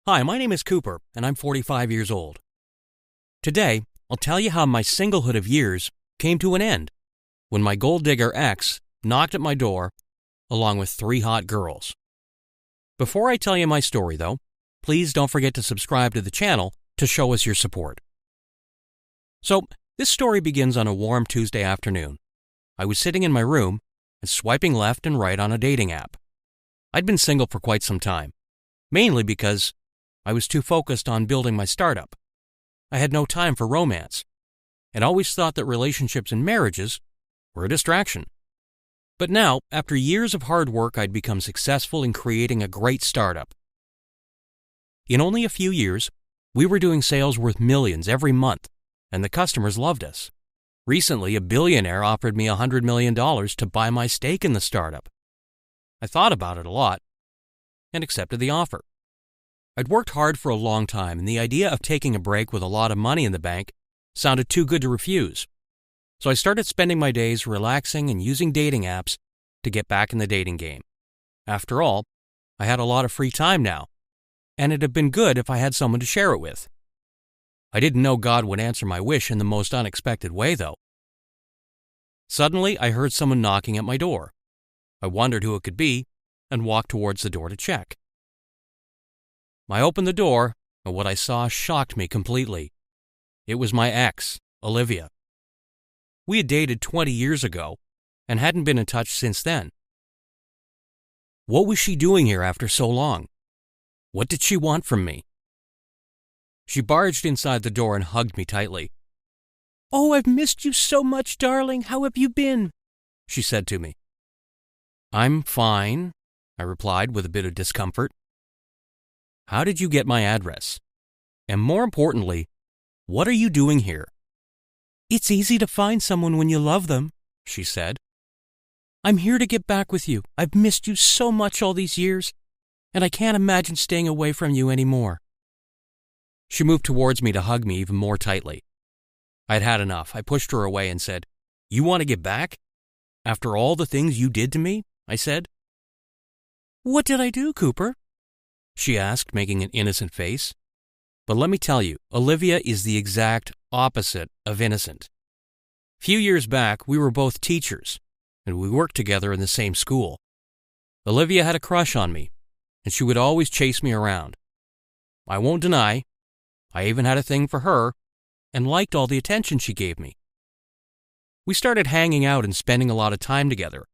Hi, my name is Cooper, and I'm 45 years old. Today, I'll tell you how my singlehood of years came to an end when my gold digger ex knocked at my door along with 3 hot girls. Before I tell you my story, though, please don't forget to subscribe to the channel to show us your support. So, this story begins on a warm Tuesday afternoon. I was sitting in my room and swiping left and right on a dating app. I'd been single for quite some time, mainly because I was too focused on building my startup. I had no time for romance, and always thought that relationships and marriages were a distraction. But now, after years of hard work, I'd become successful in creating a great startup. In only a few years, we were doing sales worth millions every month, and the customers loved us. Recently, a billionaire offered me $100 million to buy my stake in the startup. I thought about it a lot and accepted the offer. I'd worked hard for a long time, and the idea of taking a break with a lot of money in the bank sounded too good to refuse. So I started spending my days relaxing and using dating apps to get back in the dating game. After all, I had a lot of free time now, and it'd have been good if I had someone to share it with. I didn't know God would answer my wish in the most unexpected way, though. Suddenly, I heard someone knocking at my door. I wondered who it could be and walked towards the door to check. I opened the door, and what I saw shocked me completely. It was my ex, Olivia. We had dated 20 years ago and hadn't been in touch since then. What was she doing here after so long? What did she want from me? She barged inside the door and hugged me tightly. "Oh, I've missed you so much, darling. How have you been?" she said to me. "I'm fine," I replied with a bit of discomfort. "How did you get my address? And more importantly, what are you doing here?" "It's easy to find someone when you love them," she said. "I'm here to get back with you. I've missed you so much all these years, and I can't imagine staying away from you anymore." She moved towards me to hug me even more tightly. I'd had enough. I pushed her away and said, "You want to get back? After all the things you did to me?" I said. "What did I do, Cooper?" she asked, making an innocent face. But let me tell you, Olivia is the exact opposite of innocent. A few years back, we were both teachers, and we worked together in the same school. Olivia had a crush on me, and she would always chase me around. I won't deny, I even had a thing for her, and liked all the attention she gave me. We started hanging out and spending a lot of time together.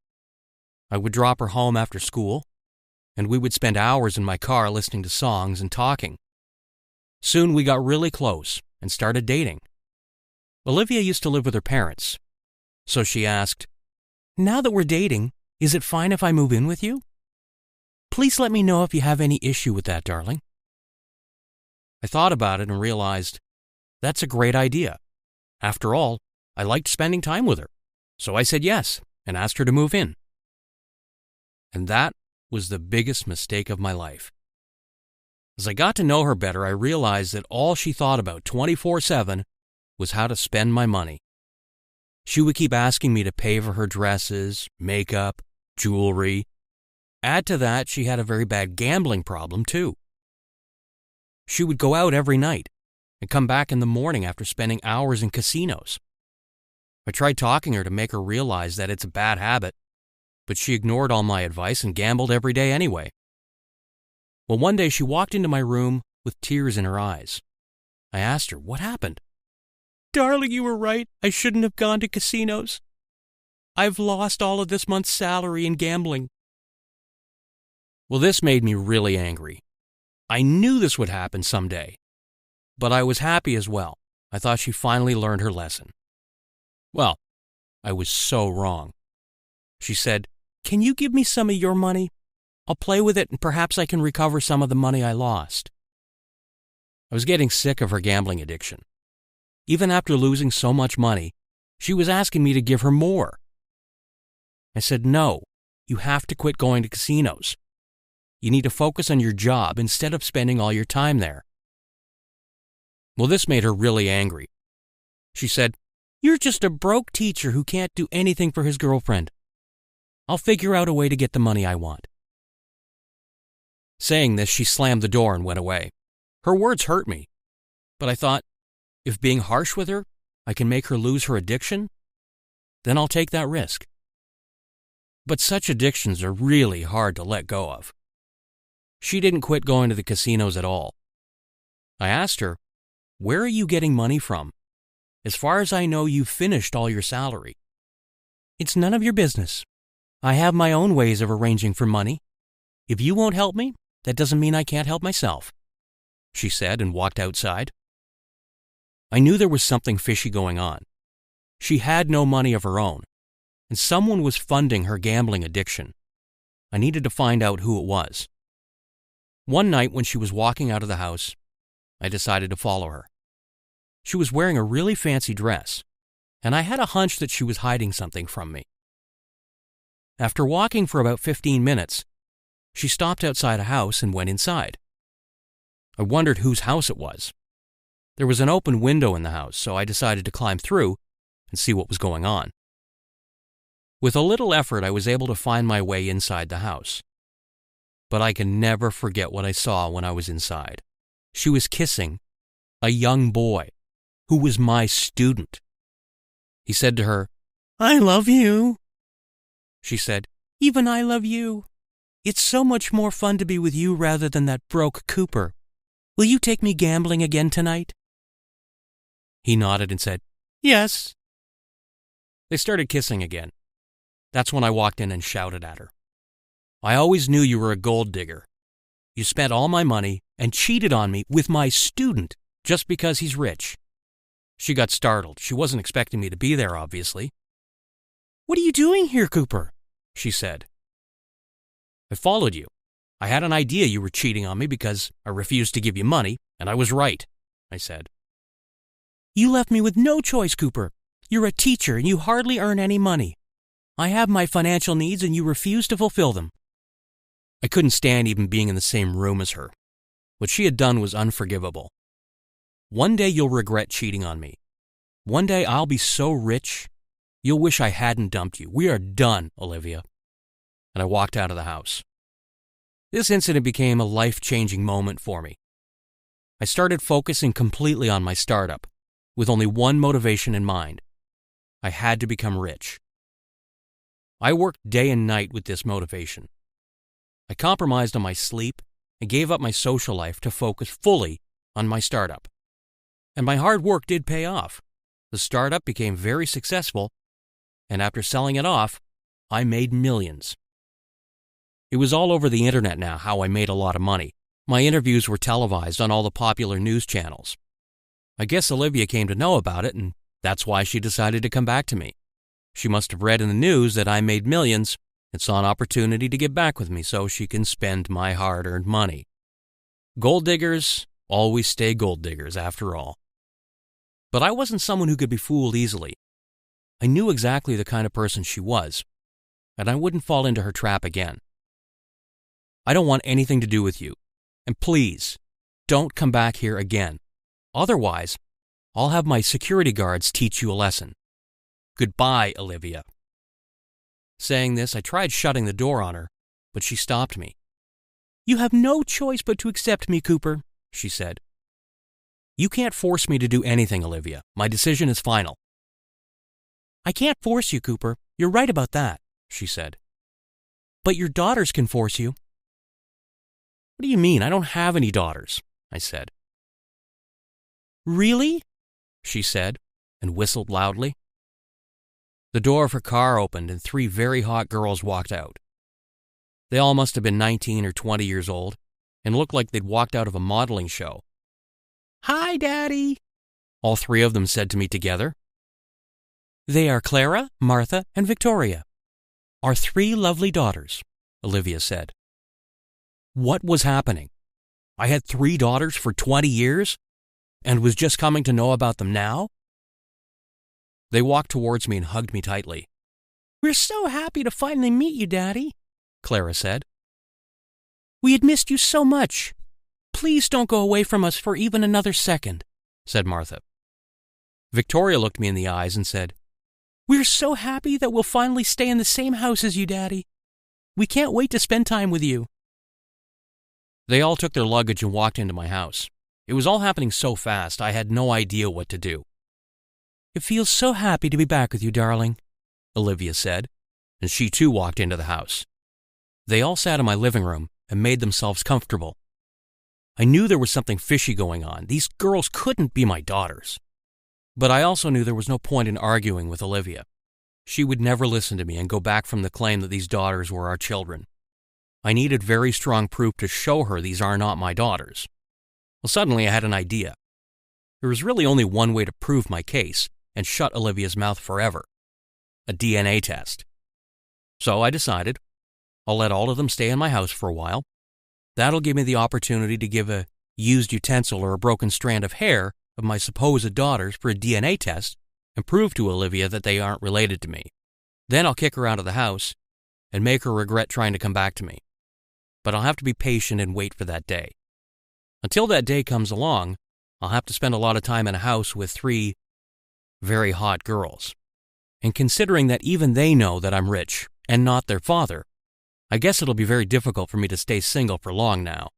I would drop her home after school, and we would spend hours in my car listening to songs and talking. Soon we got really close and started dating. Olivia used to live with her parents, so she asked, "Now that we're dating, is it fine if I move in with you? Please let me know if you have any issue with that, darling." I thought about it and realized that's a great idea. After all, I liked spending time with her, so I said yes and asked her to move in. And that was the biggest mistake of my life. As I got to know her better, I realized that all she thought about 24/7 was how to spend my money. She would keep asking me to pay for her dresses, makeup, jewelry. Add to that, she had a very bad gambling problem, too. She would go out every night and come back in the morning after spending hours in casinos. I tried talking her to make her realize that it's a bad habit, but she ignored all my advice and gambled every day anyway. Well, one day she walked into my room with tears in her eyes. I asked her, "What happened?" "Darling, you were right. I shouldn't have gone to casinos. I've lost all of this month's salary in gambling." Well, this made me really angry. I knew this would happen someday, but I was happy as well. I thought she finally learned her lesson. Well, I was so wrong. She said, "Can you give me some of your money? I'll play with it and perhaps I can recover some of the money I lost." I was getting sick of her gambling addiction. Even after losing so much money, she was asking me to give her more. I said, "No, you have to quit going to casinos. You need to focus on your job instead of spending all your time there." Well, this made her really angry. She said, "You're just a broke teacher who can't do anything for his girlfriend. I'll figure out a way to get the money I want." Saying this, she slammed the door and went away. Her words hurt me, but I thought, if being harsh with her, I can make her lose her addiction, then I'll take that risk. But such addictions are really hard to let go of. She didn't quit going to the casinos at all. I asked her, "Where are you getting money from? As far as I know, you've finished all your salary." "It's none of your business. I have my own ways of arranging for money. If you won't help me, that doesn't mean I can't help myself," she said and walked outside. I knew there was something fishy going on. She had no money of her own, and someone was funding her gambling addiction. I needed to find out who it was. One night when she was walking out of the house, I decided to follow her. She was wearing a really fancy dress, and I had a hunch that she was hiding something from me. After walking for about 15 minutes, she stopped outside a house and went inside. I wondered whose house it was. There was an open window in the house, so I decided to climb through and see what was going on. With a little effort, I was able to find my way inside the house. But I can never forget what I saw when I was inside. She was kissing a young boy who was my student. He said to her, "I love you." She said, "Even I love you. It's so much more fun to be with you rather than that broke Cooper. Will you take me gambling again tonight?" He nodded and said, "Yes." They started kissing again. That's when I walked in and shouted at her. "I always knew you were a gold digger. You spent all my money and cheated on me with my student just because he's rich." She got startled. She wasn't expecting me to be there, obviously. "What are you doing here, Cooper?" she said. "I followed you. I had an idea you were cheating on me because I refused to give you money, and I was right," I said. "You left me with no choice, Cooper. You're a teacher and you hardly earn any money. I have my financial needs and you refuse to fulfill them." I couldn't stand even being in the same room as her. What she had done was unforgivable. "One day you'll regret cheating on me. One day I'll be so rich, you'll wish I hadn't dumped you. We are done, Olivia." And I walked out of the house. This incident became a life-changing moment for me. I started focusing completely on my startup, with only one motivation in mind. I had to become rich. I worked day and night with this motivation. I compromised on my sleep and gave up my social life to focus fully on my startup. And my hard work did pay off. The startup became very successful, and after selling it off, I made millions. It was all over the internet now how I made a lot of money. My interviews were televised on all the popular news channels. I guess Olivia came to know about it, and that's why she decided to come back to me. She must have read in the news that I made millions and saw an opportunity to get back with me so she can spend my hard-earned money. Gold diggers always stay gold diggers, after all. But I wasn't someone who could be fooled easily. I knew exactly the kind of person she was, and I wouldn't fall into her trap again. "I don't want anything to do with you, and please, don't come back here again. Otherwise, I'll have my security guards teach you a lesson. Goodbye, Olivia." Saying this, I tried shutting the door on her, but she stopped me. "You have no choice but to accept me, Cooper," she said. "You can't force me to do anything, Olivia. My decision is final." "I can't force you, Cooper. You're right about that," she said. "But your daughters can force you." "What do you mean? I don't have any daughters," I said. "Really?" she said, and whistled loudly. The door of her car opened and 3 very hot girls walked out. They all must have been 19 or 20 years old and looked like they'd walked out of a modeling show. "Hi, Daddy," all 3 of them said to me together. "They are Clara, Martha, and Victoria, our 3 lovely daughters," Olivia said. What was happening? I had 3 daughters for 20 years and was just coming to know about them now? They walked towards me and hugged me tightly. "We're so happy to finally meet you, Daddy," Clara said. "We had missed you so much. Please don't go away from us for even another second," said Martha. Victoria looked me in the eyes and said, "We're so happy that we'll finally stay in the same house as you, Daddy. We can't wait to spend time with you." They all took their luggage and walked into my house. It was all happening so fast, I had no idea what to do. "It feels so happy to be back with you, darling," Olivia said, and she too walked into the house. They all sat in my living room and made themselves comfortable. I knew there was something fishy going on. These girls couldn't be my daughters. But I also knew there was no point in arguing with Olivia. She would never listen to me and go back from the claim that these daughters were our children. I needed very strong proof to show her these are not my daughters. Well, suddenly I had an idea. There was really only one way to prove my case and shut Olivia's mouth forever: a DNA test. So I decided I'll let all of them stay in my house for a while. That'll give me the opportunity to give a used utensil or a broken strand of hair of my supposed daughters for a DNA test and prove to Olivia that they aren't related to me. Then I'll kick her out of the house and make her regret trying to come back to me. But I'll have to be patient and wait for that day. Until that day comes along, I'll have to spend a lot of time in a house with 3 very hot girls. And considering that even they know that I'm rich and not their father, I guess it'll be very difficult for me to stay single for long now.